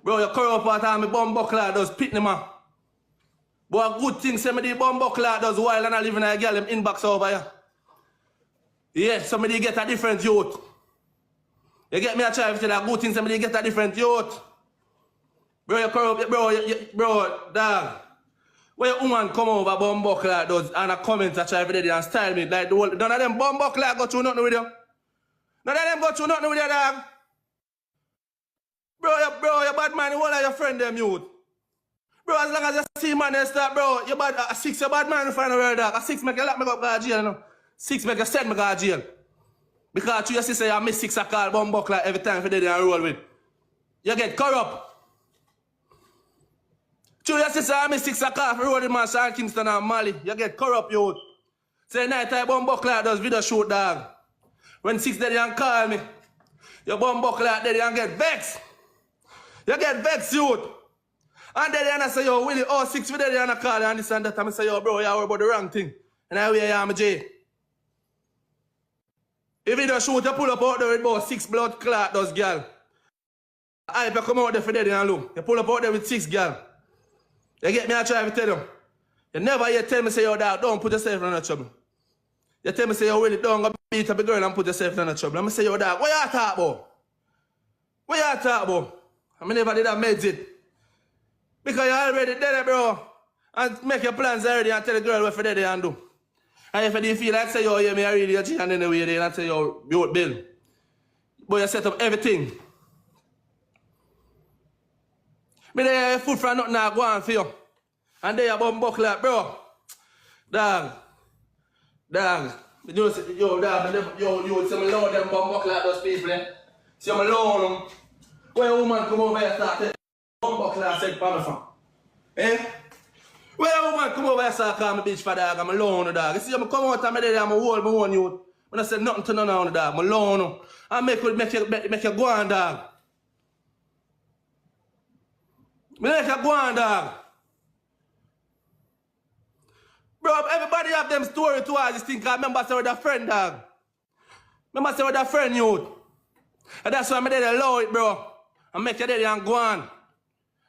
Bro, you corrupt part of me bum buckler does pitney man. But a good thing say me the bum buckler does while and I live in a girl them inbox over here. Yeah, somebody get a different youth. You get me a try to tell a good thing somebody get a different youth. Bro, you corrupt, bro, dog. When your woman come over bum buckler does and a comment a try to and style me like the whole, none of them bum buckler go through nothing with you. None of them go through nothing with you, dog. Bro, you bad man, you are your friend them youth. Bro, as long as you see man and start, bro, you bad a 6 you bad man in front of her dog. A 6 make you lock me up go to jail, you know. 6 make you send me go to jail. Because you say you miss 6 a call bum buckler every time for they and roll with. You get corrupt. You say I miss 6 a call for roll with man Sean Kingston and Mali. You get corrupt youth. Say night time bum buckler does video shoot dog. When 6 daddy and call me, your bum buckler daddy and get vexed. You get vexed, youth. And then I say, yo, Willie, 6 for daddy and I call you and this and that. I say, yo, bro, you worry about the wrong thing. And I wear you on J. If you don't shoot, you pull up out there with about 6 blood clot, those girl. I come out there for daddy and look. You pull up out there with 6 girl. You get me, I try to tell you. You never yet tell me, say, yo, dog, don't put yourself in trouble. You tell me, say, yo, Willie, don't go beat up a girl and put yourself in trouble. I'm say, yo, dog, what you talk about? What you talk about? I never did that meds it. Because you already did it, bro. And make your plans already and tell the girl what for daddy and do. And if you feel like say, yo, yeah, me I really your G and anyway, then I say, yo, you bill. But you set up everything. Me there food for nothing I go on for you. And there you bum buckler, bro. Dog. Yo, dog, yo, see me load them bum buckler those people, eh? See me load them. When a woman come over here start telling bum buckler said for me from. Eh? When a woman come over here start call me bitch for dog, I'm alone the dog. You see, I come out and there, I'm a hold my own youth. When I say nothing to none of the dog, I'm alone. I make you go on, dog. Make you go on, dog. Bro, everybody have them story to us. This thing, I remember say with a friend, dog. Remember say with a friend, youth. And that's why I'm there to allow it, bro. And make your daddy and go on.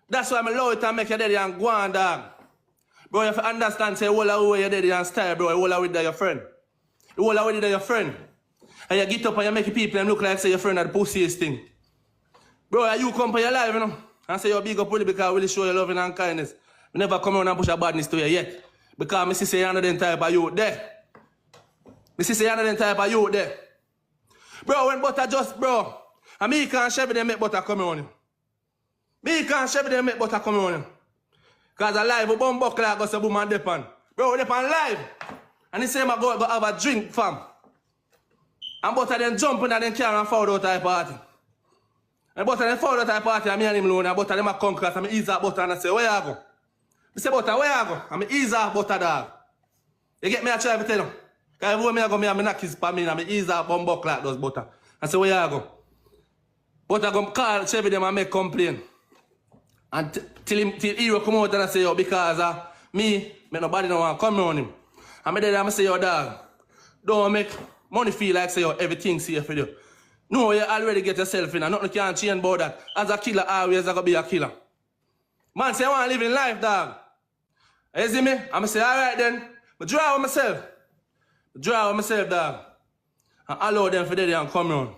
That's why I'm allow it and make your daddy and go on, dog. Bro, you have to understand, say, all away your daddy and style, bro. All away with your friend. All away with your friend. And you get up and you make people and look like, say, your friend at the pussiest thing. Bro, you come for your life, you know. And say, you're big up with it because I really show you loving and kindness. I never come around and push a badness to you yet. Because I see you're not the type of youth there. I see you're not the type of youth there. Bro, when butter just, bro. And me can't shove them make butter come on you. Me can't shove them make butter come on you. Because a live, a bum buckle like us a boom and depan. Bro, depan live. And he say, I go have a drink, fam. And butter then jumping and then carry and fall out of the party. And butter then fall out of the party and me and him alone. And butter them a come class and I ease that butter and I say, where you go? I say, butter, where you go? And I ease that butter, dog. You get me a try to tell you. Because everywhere I go, I knock his for me and I ease that bum buckle like those butter. I say, where you go? But I go call Chevy them and make complain. And till he come out and I say, yo, because me nobody don't want to come around him. And me there I say, yo, dog, don't make money feel like say, yo, everything safe for you. No, you already get yourself in and nothing can change about that. As a killer, always I go be a killer. Man say, I want to live in life, dog. You see me? I'm say, all right then. But draw with myself. Draw with myself, dog. And allow them for there and come around.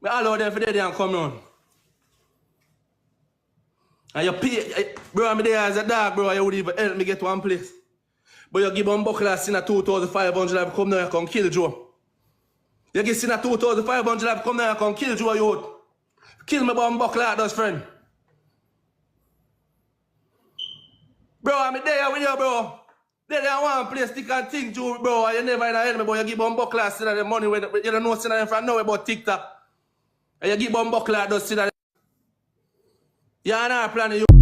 I allow them for there and come on. And you pay, bro, I'm there as a dog, bro, you would even help me get one place. But you give one buckler Sinna 2,500 come down and come kill Joe. You give Sinna 2,500 come down and come kill Joe, youth. Kill me one buckler, those friend. Bro, I'm there with you, bro. There one place, stick and think, Joe, bro, and you never in the enemy, but you give one buckler Sinna the money when you don't know Sinna from now about TikTok. And you give one buckler, those Sinna. You're not planning you.